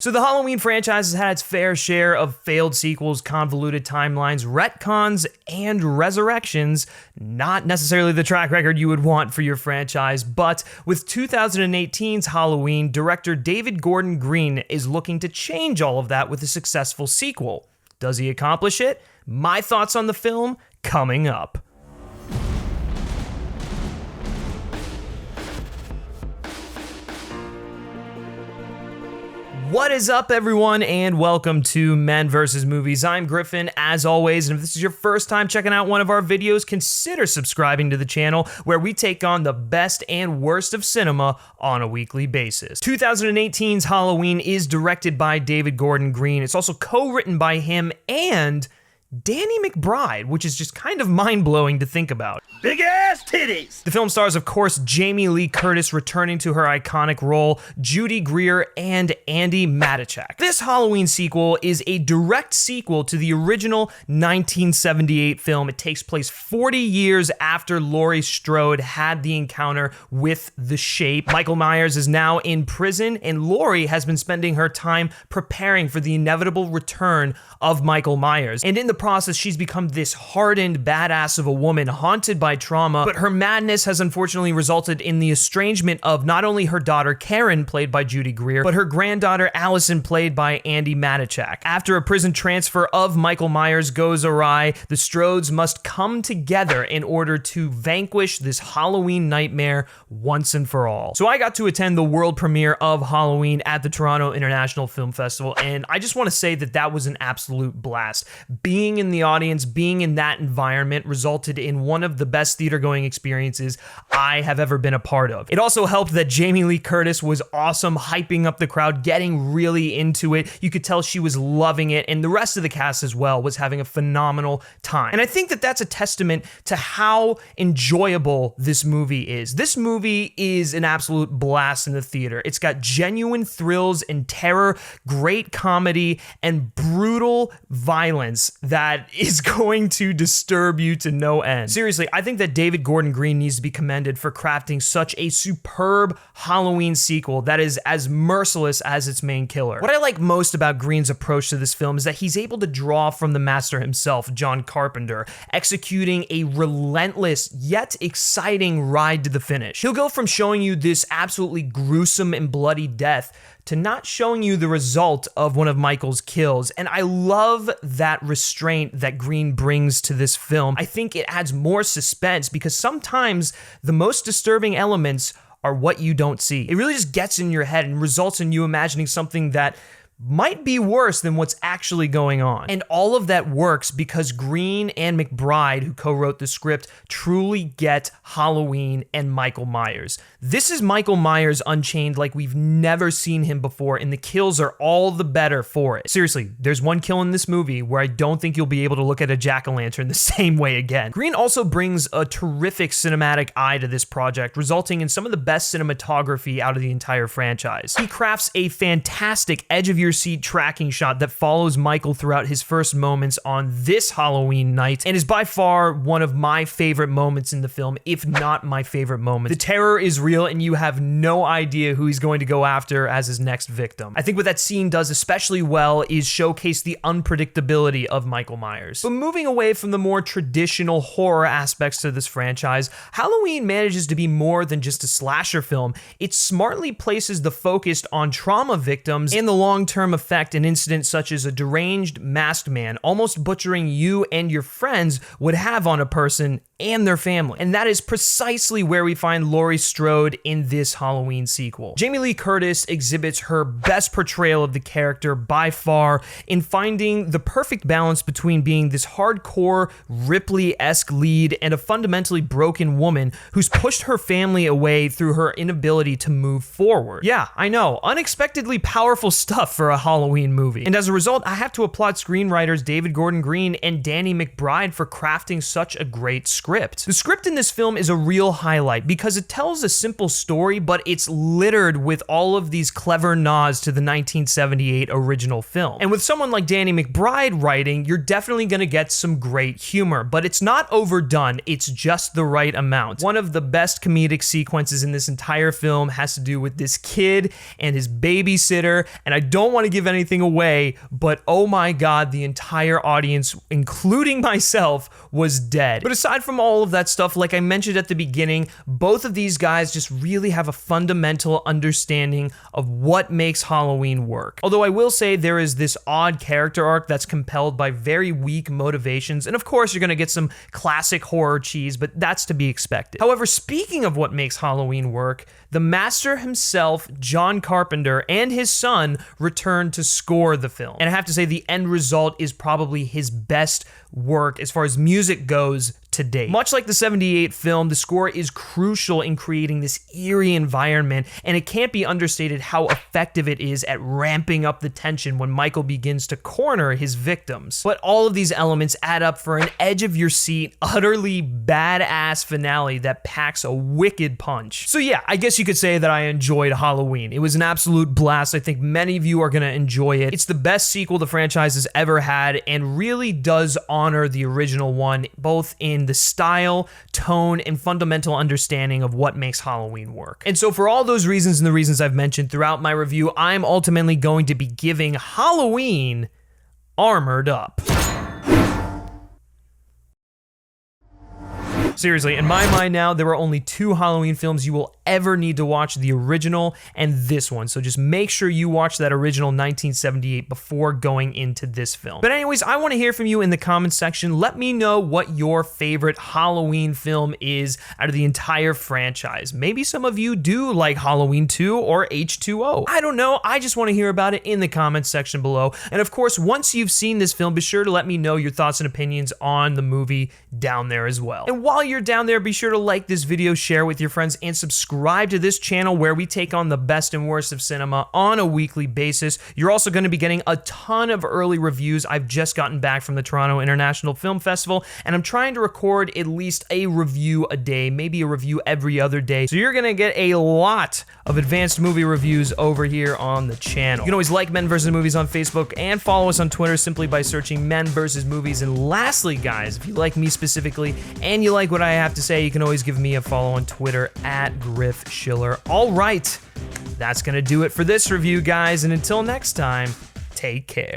So the Halloween franchise has had its fair share of failed sequels, convoluted timelines, retcons, and resurrections. Not necessarily the track record you would want for your franchise, but with 2018's Halloween, director David Gordon Green is looking to change all of that with a successful sequel. Does he accomplish it? My thoughts on the film coming up. What is up, everyone, and welcome to Men vs. Movies. I'm Griffin, as always, and if this is your first time checking out one of our videos, consider subscribing to the channel, where we take on the best and worst of cinema on a weekly basis. 2018's Halloween is directed by David Gordon Green. It's also co-written by him and Danny McBride, which is just kind of mind-blowing to think about. Big ass titties! The film stars, of course, Jamie Lee Curtis returning to her iconic role, Judy Greer, and Andy Matichak. This Halloween sequel is a direct sequel to the original 1978 film. It takes place 40 years after Laurie Strode had the encounter with the Shape. Michael Myers is now in prison, and Laurie has been spending her time preparing for the inevitable return of Michael Myers. And in the process, she's become this hardened badass of a woman haunted by trauma, but her madness has unfortunately resulted in the estrangement of not only her daughter Karen, played by Judy Greer, but her granddaughter Allison, played by Andy Matichak. After a prison transfer of Michael Myers goes awry, the Strodes must come together in order to vanquish this Halloween nightmare once and for all. So I got to attend the world premiere of Halloween at the Toronto International Film Festival, and I just want to say that that was an absolute blast. Being in the audience, being in that environment resulted in one of the best theater-going experiences I have ever been a part of. It also helped that Jamie Lee Curtis was awesome, hyping up the crowd, getting really into it. You could tell she was loving it, and the rest of the cast as well was having a phenomenal time. And I think that that's a testament to how enjoyable this movie is. This movie is an absolute blast in the theater. It's got genuine thrills and terror, great comedy, and brutal violence that is going to disturb you to no end. Seriously, I think that David Gordon Green needs to be commended for crafting such a superb Halloween sequel that is as merciless as its main killer. What I like most about Green's approach to this film is that he's able to draw from the master himself, John Carpenter, executing a relentless yet exciting ride to the finish. He'll go from showing you this absolutely gruesome and bloody death to not showing you the result of one of Michael's kills. And I love that restraint that Green brings to this film. I think it adds more suspense because sometimes the most disturbing elements are what you don't see. It really just gets in your head and results in you imagining something that might be worse than what's actually going on. And all of that works because Green and McBride, who co-wrote the script, truly get Halloween and Michael Myers. This is Michael Myers Unchained like we've never seen him before, and the kills are all the better for it. Seriously, there's one kill in this movie where I don't think you'll be able to look at a jack-o'-lantern the same way again. Green also brings a terrific cinematic eye to this project, resulting in some of the best cinematography out of the entire franchise. He crafts a fantastic edge-of-your-seat tracking shot that follows Michael throughout his first moments on this Halloween night, and is by far one of my favorite moments in the film, if not my favorite moment. The terror is real, and you have no idea who he's going to go after as his next victim. I think what that scene does especially well is showcase the unpredictability of Michael Myers. But moving away from the more traditional horror aspects to this franchise, Halloween manages to be more than just a slasher film. It smartly places the focus on trauma victims and the long-term effect an incident such as a deranged masked man almost butchering you and your friends would have on a person and their family. And that is precisely where we find Laurie Strode in this Halloween sequel. Jamie Lee Curtis exhibits her best portrayal of the character by far in finding the perfect balance between being this hardcore Ripley-esque lead and a fundamentally broken woman who's pushed her family away through her inability to move forward. Yeah, I know, unexpectedly powerful stuff for a Halloween movie. And as a result, I have to applaud screenwriters David Gordon Green and Danny McBride for crafting such a great script. script. The script in this film is a real highlight because it tells a simple story, but it's littered with all of these clever nods to the 1978 original film. And with someone like Danny McBride writing, you're definitely gonna get some great humor, but it's not overdone, it's just the right amount. One of the best comedic sequences in this entire film has to do with this kid and his babysitter, and I don't want to give anything away, but oh my god, the entire audience, including myself, was dead. But aside from all of that stuff, like I mentioned at the beginning, both of these guys just really have a fundamental understanding of what makes Halloween work. Although I will say there is this odd character arc that's compelled by very weak motivations, and of course you're gonna get some classic horror cheese, but that's to be expected. However, speaking of what makes Halloween work, the master himself, John Carpenter, and his son returned to score the film. And I have to say the end result is probably his best work as far as music goes to date. Much like the 78 film, the score is crucial in creating this eerie environment, and it can't be understated how effective it is at ramping up the tension when Michael begins to corner his victims. But all of these elements add up for an edge of your seat, utterly badass finale that packs a wicked punch. So yeah, I guess you could say that I enjoyed Halloween. It was an absolute blast. I think many of you are gonna enjoy it. It's the best sequel the franchise has ever had and really does honor the original one, both in the style, tone, and fundamental understanding of what makes Halloween work. And so for all those reasons and the reasons I've mentioned throughout my review, I'm ultimately going to be giving Halloween Armored Up. Seriously, in my mind now, there are only 2 Halloween films you will ever need to watch, the original and this one. So just make sure you watch that original 1978 before going into this film. But anyways, I want to hear from you in the comments section. Let me know what your favorite Halloween film is out of the entire franchise. Maybe some of you do like Halloween 2 or H2O. I don't know. I just want to hear about it in the comments section below. And of course, once you've seen this film, be sure to let me know your thoughts and opinions on the movie down there as well. And while you're down there, be sure to like this video, share with your friends, and subscribe to this channel where we take on the best and worst of cinema on a weekly basis. You're also going to be getting a ton of early reviews. I've just gotten back from the Toronto International Film Festival, and I'm trying to record at least a review a day, maybe a review every other day. So you're going to get a lot of advanced movie reviews over here on the channel. You can always like Men vs. Movies on Facebook and follow us on Twitter simply by searching Men vs. Movies. And lastly, guys, if you like me specifically and you like what I have to say, you can always give me a follow on Twitter at Griff Schiller. All right, that's gonna do it for this review, guys, and until next time, take care.